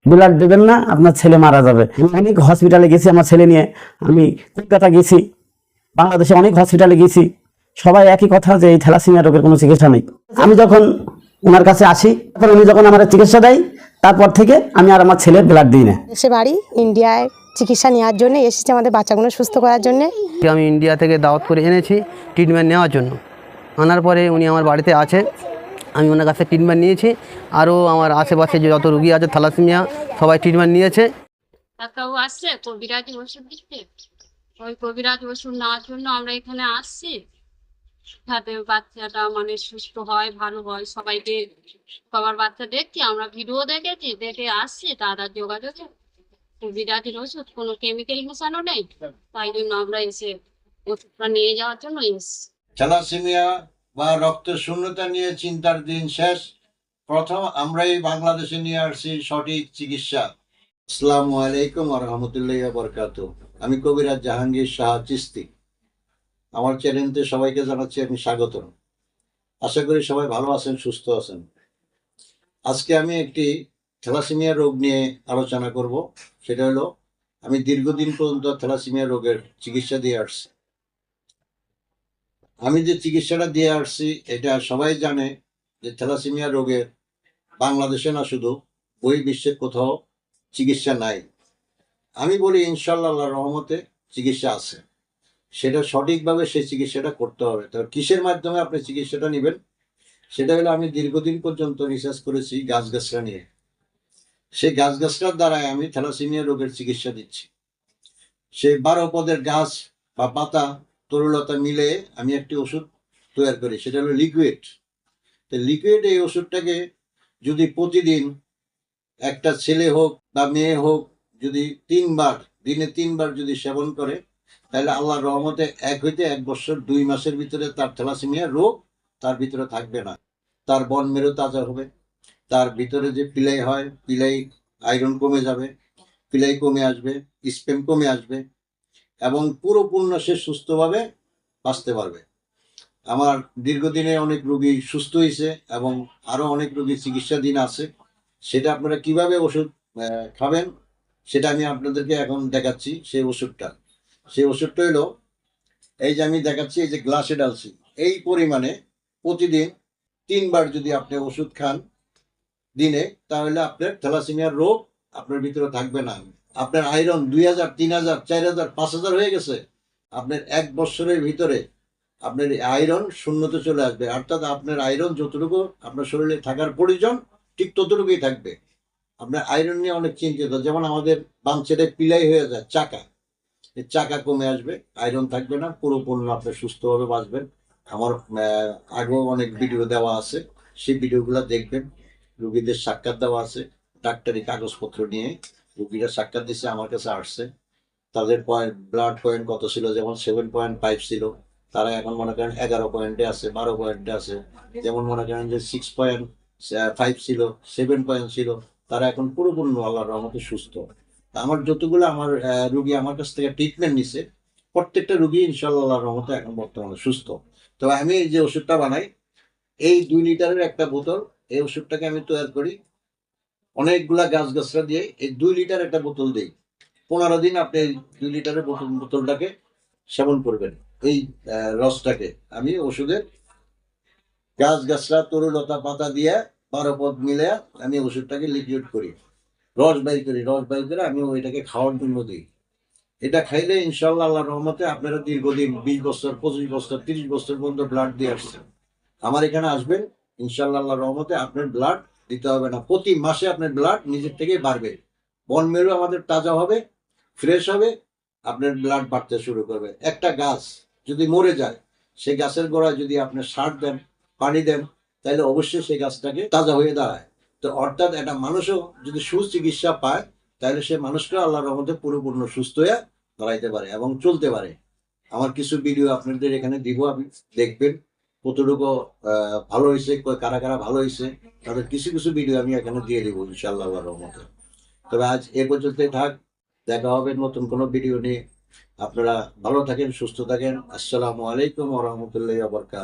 Blood দেবেন না, আপনার ছেলে মারা যাবে। অনেক হসপিটালে গেছি আমার ছেলে নিয়ে, আমি কলকাতা গেছি, বাংলাদেশে অনেক হসপিটালে গেছি, সবাই একই কথা যে এই থ্যালাসেমিয়া রোগের কোনো চিকিৎসা নেই। আমি যখন ওনার কাছে আসি, তখন উনি যখন আমার চিকিৎসা দেয়, তারপর থেকে আমি আর আমার ছেলের ব্লাড দিই না। সে বাড়ি ইন্ডিয়ায় চিকিৎসা নেওয়ার জন্য এসেছে, আমাদের বাচ্চাগুলো সুস্থ করার জন্য। আমি ইন্ডিয়া থেকে দাওয়াত করে এনেছি ট্রিটমেন্ট নেওয়ার জন্য। আনার পরে উনি আমার বাড়িতে আছে, আমি ওনার কাছে ট্রিটমেন্ট নিয়েছি। আরও আমার আশেপাশে যে যত রুগী আছে থ্যালাসেমিয়া সবাই ট্রিটমেন্ট নিয়েছে। ডাক্তারবাবু আসছে কবিরাজি ওষুধ দিচ্ছে, ওই কবিরাজি ওষুধ নেওয়ার জন্য আমরা এখানে আসছি, যাতে বাচ্চাটা মানে সুস্থ হয়, ভালো হয়। সবাইকে সবার বাচ্চা দেখছি, আমরা ভিডিও দেখেছি, দেখে আসছি, দাদার যোগাযোগে কবিরাজির ওষুধ কোনো কেমিক্যাল মেশানো নেই, তাই জন্য আমরা এসে ওষুধটা নিয়ে যাওয়ার জন্য এসছি। থ্যালাসেমিয়া বা রক্ত শূন্যতা নিয়ে চিন্তার দিন শেষ। প্রথম আমরাই বাংলাদেশে নিয়ে আসছি সঠিক চিকিৎসা। আসসালামু আলাইকুম ওয়া রাহমাতুল্লাহি ওয়া বারাকাতুহু। আমি কবিরাজ জাহাঙ্গীর শাহ চিস্তি। আমার চ্যানেলতে সবাইকে জানাচ্ছি আমি স্বাগত। আশা করি সবাই ভালো আছেন, সুস্থ আছেন। আজকে আমি একটি থ্যালাসেমিয়া রোগ নিয়ে আলোচনা করব। সেটা হলো, আমি দীর্ঘদিন পর্যন্ত থ্যালাসেমিয়া রোগের চিকিৎসা দিয়ে আসছি। আমি যে চিকিৎসাটা দিয়ে আসছি এটা সবাই জানে যে থ্যালাসেমিয়া রোগের বাংলাদেশে না শুধু বিশ্বের কোথাও চিকিৎসা নাই। আমি বলি ইনশাআল্লাহ আল্লাহর রহমতে চিকিৎসা আছে, সেটা সঠিকভাবে সেই চিকিৎসাটা করতে হবে। তো কিসের মাধ্যমে আপনি চিকিৎসাটা নেবেন, সেটা হলো, আমি দীর্ঘদিন পর্যন্ত রিসার্চ করেছি গাছগাছরা নিয়ে। সেই গাছগাছরার দ্বারাই আমি থ্যালাসেমিয়া রোগের চিকিৎসা দিচ্ছি। সেই 12 পদের গাছ বা পাতা তরুলতা মিলে আমি একটি ওষুধ তৈরি করি, সেটা হলো লিকুইড। তো লিকুইড এই ওষুধটাকে যদি প্রতিদিন একটা ছেলে হোক বা মেয়ে হোক যদি দিনে 3 বার যদি সেবন করে, তাহলে আল্লাহর রহমতে 1 হইতে 1 বছর 2 মাসের ভিতরে তার থ্যালাসেমিয়া রোগ তার ভিতরে থাকবে না। তার বন মেরু তাজা হবে, তার ভিতরে যে পিলাই হয়, পিলাই আয়রন কমে যাবে, পিলাই কমে আসবে, স্পেম কমে আসবে এবং পুরোপূর্ণ সে সুস্থভাবে বাঁচতে পারবে। আমার দীর্ঘদিনে অনেক রোগী সুস্থ হয়েছে এবং আরো অনেক রোগী চিকিৎসাধীন আছে। সেটা আপনারা কিভাবে ওষুধ খাবেন সেটা আমি আপনাদেরকে এখন দেখাচ্ছি। সেই ওষুধটা হলো, এই যে আমি দেখাচ্ছি, এই যে গ্লাসে ঢালছি, এই পরিমাণে প্রতিদিন 3 বার যদি আপনি ওষুধ খান দিনে, তাহলে আপনার থ্যালাসেমিয়ার রোগ আপনার ভিতরে থাকবে না। আপনার আয়রন 2000, 3000, 4000, 5000 হয়ে গেছে, আপনার 1 বছরের ভিতরে আপনার আয়রন শূন্যতে চলে আসবে। অর্থাৎ আপনার আয়রন যতটুকু আপনার শরীরে থাকার প্রয়োজন ঠিক ততটুকুই থাকবে। আপনার আয়রন নিয়ে অনেক চিন্তিত, যেমন আমাদের বাম সাইডে পিলাই হয়ে যায় চাকা, এই চাকা কমে আসবে, আয়রন থাকবে না, পুরোপূর্ণ আপনি সুস্থভাবে বাঁচবেন। আমার আগেও অনেক ভিডিও দেওয়া আছে, সেই ভিডিওগুলো দেখবেন। রুগীদের সাক্ষাৎ দেওয়া আছে, ডাক্তারি কাগজপত্র নিয়ে রুগীরা সাক্ষাৎ দিচ্ছে, আমার কাছে আসছে। তাদের ব্লাড পয়েন্ট কত ছিল, যেমন 7.5 ছিল, তারা এখন মনে করেন 11 পয়েন্টে আছে, 12 পয়েন্টে আছে। যেমন মনে করেন যে 6.5 ছিল, 7 পয়েন্ট ছিল, তারা এখন পুরোপূর্ণ আল্লাহর রহমতে সুস্থ। আমার যতগুলো আমার রুগী আমার কাছ থেকে ট্রিটমেন্ট নিছে, প্রত্যেকটা রুগী ইনশাআল্লাহ আল্লাহর রহমতে এখন বর্তমানে সুস্থ। তো আমি এই যে ওষুধটা বানাই, এই 2 লিটারের একটা বোতল, এই ওষুধটাকে আমি তৈরি করি অনেকগুলা গাছগাছরা দিয়ে। এই 2 লিটার একটা বোতল দিই, 15 দিন আপনি 2 লিটারের বোতলটাকে সেবন করবেন। এই রসটাকে আমি ওষুধের গাছগাছরা তরুলতা পাতা দিয়ে 12 পদ মিলে আমি ওষুধটাকে লিকুইড করি, রস বাই করে আমি ওইটাকে খাওয়ার জন্য দিই। এটা খাইলে ইনশাআল্লাহ আল্লাহর রহমতে আপনারা দীর্ঘদিন 20 বছর, 25 বছর, 30 বছর পর্যন্ত ব্লাড দিয়ে আসছেন, আমার এখানে আসবেন, ইনশাআল্লাহ আল্লাহর রহমতে আপনার ব্লাড দিতে হবে না। প্রতি মাসে আপনার ব্লাড নিজের থেকে বাড়বে, বন মেরু আমাদের তাজা হবে, ফ্রেশ হবে, আপনার ব্লাড বাড়তে শুরু করবে। একটা গাছ যদি মরে যায়, সেই গাছের গোড়ায় যদি আপনি সার দেন, পানি দেন, তাহলে অবশ্যই সেই গাছটাকে তাজা হয়ে দাঁড়ায়। তো অর্থাৎ একটা মানুষও যদি সুচিকিৎসা পায়, তাহলে সে মানুষটা আল্লাহর রহমতে পুরোপূর্ণ সুস্থ হয়ে দাঁড়াইতে পারে এবং চলতে পারে। আমার কিছু ভিডিও আপনাদের এখানে দিব, আপনি দেখবেন কতটুকু ভালো হয়েছে, কারা কারা ভালো হয়েছে, তাদের কিছু কিছু ভিডিও আমি এখানে দিয়ে দিব ইনশাআল্লাহ আল্লাহর রহমতে। তবে আজ এ পর্যন্তই থাক, দেখা হবে নতুন কোনো ভিডিও নিয়ে। আপনারা ভালো থাকেন, সুস্থ থাকেন। আসসালামু আলাইকুম ওয়া রাহমাতুল্লাহি ওয়া বারাকাতুহু।